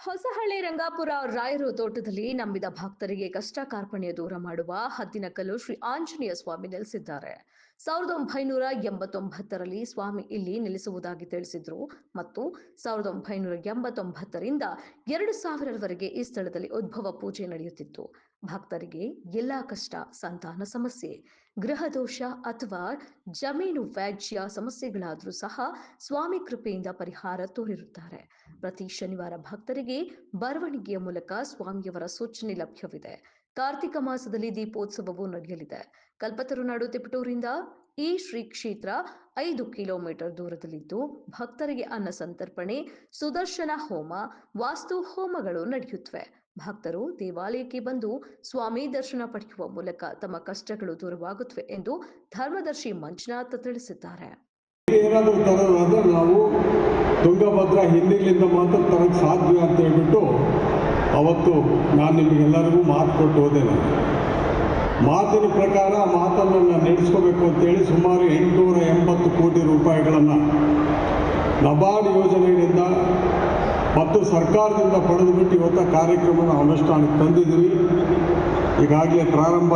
ಹೊಸಹಳ್ಳಿ ರಂಗಾಪುರ ರಾಯರು ತೋಟದಲ್ಲಿ ನಂಬಿದ ಭಕ್ತರಿಗೆ ಕಷ್ಟ ಕಾರ್ಪಣ್ಯ ದೂರ ಮಾಡುವ ಹದ್ದಿನಕಲ್ಲು ಶ್ರೀ ಆಂಜನೇಯ ಸ್ವಾಮಿ ನೆಲೆಸಿದ್ದಾರೆ. 1989ರಲ್ಲಿ ಸ್ವಾಮಿ ಇಲ್ಲಿ ನೆಲೆಸುವುದಾಗಿ ತಿಳಿಸಿದ್ರು ಮತ್ತು 1989ರಿಂದ 2000ರವರೆಗೆ ಈ ಸ್ಥಳದಲ್ಲಿ ಉದ್ಭವ ಪೂಜೆ ನಡೆಯುತ್ತಿತ್ತು. ಭಕ್ತರಿಗೆ ಎಲ್ಲಾ ಕಷ್ಟ, ಸಂತಾನ ಸಮಸ್ಯೆ, ಗೃಹ ದೋಷ ಅಥವಾ ಜಮೀನು ವ್ಯಾಜ್ಯ ಸಮಸ್ಯೆಗಳಾದರೂ ಸಹ ಸ್ವಾಮಿ ಕೃಪೆಯಿಂದ ಪರಿಹಾರ ತೋರಿರುತ್ತಾರೆ. ಪ್ರತಿ ಶನಿವಾರ ಭಕ್ತರಿಗೆ ಬರವಣಿಗೆಯ ಮೂಲಕ ಸ್ವಾಮಿಯವರ ಸೂಚನೆ ಲಭ್ಯವಿದೆ. ಕಾರ್ತಿಕ ಮಾಸದಲ್ಲಿ ದೀಪೋತ್ಸವವು ನಡೆಯಲಿದೆ. ಕಲ್ಪತರುನಾಡು ತಿಪಟೂರಿಂದ ಈ ಶ್ರೀ ಕ್ಷೇತ್ರ 5 ಕಿಲೋಮೀಟರ್ ದೂರದಲ್ಲಿದ್ದು, ಭಕ್ತರಿಗೆ ಅನ್ನ ಸಂತರ್ಪಣೆ, ಸುದರ್ಶನ ಹೋಮ, ವಾಸ್ತು ಹೋಮಗಳು ನಡೆಯುತ್ತವೆ. ಭಕ್ತರು ದೇವಾಲಯಕ್ಕೆ ಬಂದು ಸ್ವಾಮಿ ದರ್ಶನ ಪಡೆಯುವ ಮೂಲಕ ತಮ್ಮ ಕಷ್ಟಗಳು ದೂರವಾಗುತ್ತವೆ ಎಂದು ಧರ್ಮದರ್ಶಿ ಮಂಜುನಾಥ್ ತಿಳಿಸಿದ್ದಾರೆ. ಏನಾದರೂ ತರೋದಾದ್ರೆ ನಾವು ತುಂಗಭದ್ರಾ ಹಿನ್ನೀರಿನಿಂದ ಮಾತ್ರ ತರಕ್ಕೆ ಸಾಧ್ಯ ಅಂತ ಹೇಳ್ಬಿಟ್ಟು ಅವತ್ತು ನಾನು ನಿಮಗೆಲ್ಲರಿಗೂ ಮಾತು ಕೊಟ್ಟು ಹೋದೇನೆ. ಮಾತಿನ ಪ್ರಕಾರ ಮಾತನ್ನು ನಾನು ನಡೆಸ್ಕೋಬೇಕು ಅಂತೇಳಿ ಸುಮಾರು 880 ಕೋಟಿ ರೂಪಾಯಿಗಳನ್ನು ನಬಾರ್ಡ್ ಯೋಜನೆಯಿಂದ ಮತ್ತು ಸರ್ಕಾರದಿಂದ ಪಡೆದುಬಿಟ್ಟು ಇವತ್ತು ಕಾರ್ಯಕ್ರಮವನ್ನು ಅನುಷ್ಠಾನಕ್ಕೆ ತಂದಿದ್ದೀವಿ. ಈಗಾಗಲೇ ಪ್ರಾರಂಭ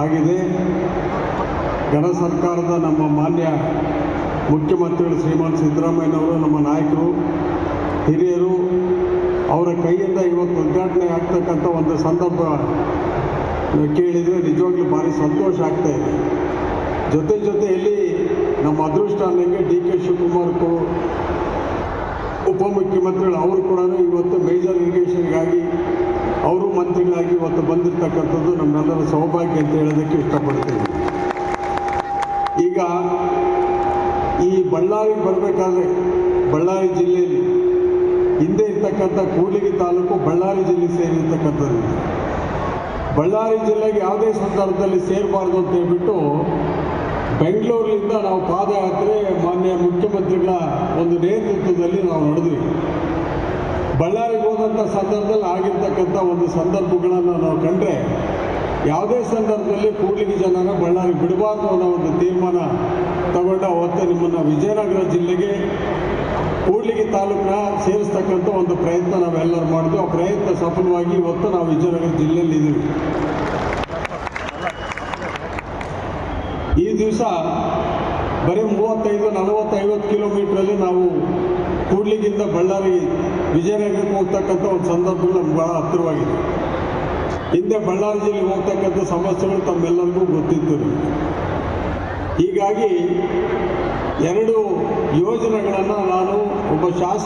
ಆಗಿದೆ. ಘನ ಸರ್ಕಾರದ ನಮ್ಮ ಮಾನ್ಯ ಮುಖ್ಯಮಂತ್ರಿಗಳು ಶ್ರೀಮಾನ್ ಸಿದ್ದರಾಮಯ್ಯನವರು, ನಮ್ಮ ನಾಯಕರು, ಹಿರಿಯರು ಅವರ ಕೈಯಿಂದ ಇವತ್ತು ಉದ್ಘಾಟನೆ ಆಗ್ತಕ್ಕಂಥ ಒಂದು ಸಂದರ್ಭ ಕೇಳಿದರೆ ನಿಜವಾಗ್ಲೂ ಭಾರಿ ಸಂತೋಷ ಆಗ್ತಾ ಇದೆ. ಜೊತೆಯಲ್ಲಿ ನಮ್ಮ ಅದೃಷ್ಟ ಅನ್ನಂಗೆ DK ಶಿವಕುಮಾರ್ ಉಪಮುಖ್ಯಮಂತ್ರಿಗಳು ಅವರು ಕೂಡ ಇವತ್ತು ಮೇಜರ್ ಇರಿಗೇಷನ್ಗಾಗಿ ಅವರು ಮಂತ್ರಿಗಳಾಗಿ ಇವತ್ತು ಬಂದಿರತಕ್ಕಂಥದ್ದು ನಮ್ಮೆಲ್ಲರ ಸೌಭಾಗ್ಯ ಅಂತ ಹೇಳೋದಕ್ಕೆ ಇಷ್ಟಪಡ್ತೀನಿ. ಈಗ ಈ ಬಳ್ಳಾರಿಗೆ ಬರಬೇಕಾದ್ರೆ ಬಳ್ಳಾರಿ ಜಿಲ್ಲೆಯಲ್ಲಿ ಹಿಂದೆ ಇರ್ತಕ್ಕಂಥ ಕೂಡ್ಲಿಗಿ ತಾಲೂಕು ಬಳ್ಳಾರಿ ಜಿಲ್ಲೆಗೆ ಸೇರಿರ್ತಕ್ಕಂಥದ್ದು. ಬಳ್ಳಾರಿ ಜಿಲ್ಲೆಗೆ ಯಾವುದೇ ಸಂದರ್ಭದಲ್ಲಿ ಸೇರಬಾರ್ದು ಅಂತ ಹೇಳ್ಬಿಟ್ಟು ಬೆಂಗಳೂರಿನಿಂದ ನಾವು ಪಾದಯಾತ್ರೆ ಮಾನ್ಯ ಮುಖ್ಯಮಂತ್ರಿಗಳ ಒಂದು ನೇತೃತ್ವದಲ್ಲಿ ನಾವು ನಡೆದ್ವಿ. ಬಳ್ಳಾರಿಗೆ ಹೋದಂಥ ಸಂದರ್ಭದಲ್ಲಿ ಆಗಿರ್ತಕ್ಕಂಥ ಒಂದು ಸಂದರ್ಭಗಳನ್ನು ನಾವು ಕಂಡ್ರೆ ಯಾವುದೇ ಸಂದರ್ಭದಲ್ಲಿ ಕೂಡ್ಲಿಗಿ ಜನನ ಬಳ್ಳಾರಿಗೆ ಬಿಡಬಾರ್ದು ಅನ್ನೋ ಒಂದು ತೀರ್ಮಾನ ತಗೊಂಡು ಅವತ್ತು ನಿಮ್ಮನ್ನು ವಿಜಯನಗರ ಜಿಲ್ಲೆಗೆ ಕೂಡ್ಲಿಗಿ ತಾಲೂಕನ್ನ ಸೇರಿಸ್ತಕ್ಕಂಥ ಒಂದು ಪ್ರಯತ್ನ ನಾವೆಲ್ಲರೂ ಮಾಡಿದ್ವಿ. ಆ ಪ್ರಯತ್ನ ಸಫಲವಾಗಿ ಇವತ್ತು ನಾವು ವಿಜಯನಗರ ಜಿಲ್ಲೆಯಲ್ಲಿ ಇದ್ದೀವಿ. ಈ ದಿವಸ ಬರೀ 35, 40, 50 ಕಿಲೋಮೀಟ್ರಲ್ಲಿ ನಾವು ಕೂಡ್ಲಿಗಿಂದ ಬಳ್ಳಾರಿ ವಿಜಯನಗರಕ್ಕೆ ಹೋಗ್ತಕ್ಕಂಥ ಒಂದು ಸಂದರ್ಭಗಳು ನಮ್ಗೆ ಭಾಳ ಹತ್ತಿರವಾಗಿದೆ. ಹಿಂದೆ ಬಳ್ಳಾರಿ ಜಿಲ್ಲೆಗೆ ಹೋಗ್ತಕ್ಕಂಥ ಸಮಸ್ಯೆಗಳು ತಮ್ಮೆಲ್ಲರಿಗೂ ಗೊತ್ತಿತ್ತು. ಹೀಗಾಗಿ 2 ಯೋಜನೆಗಳನ್ನು ನಾನು ಒಬ್ಬ ಶಾಸಕ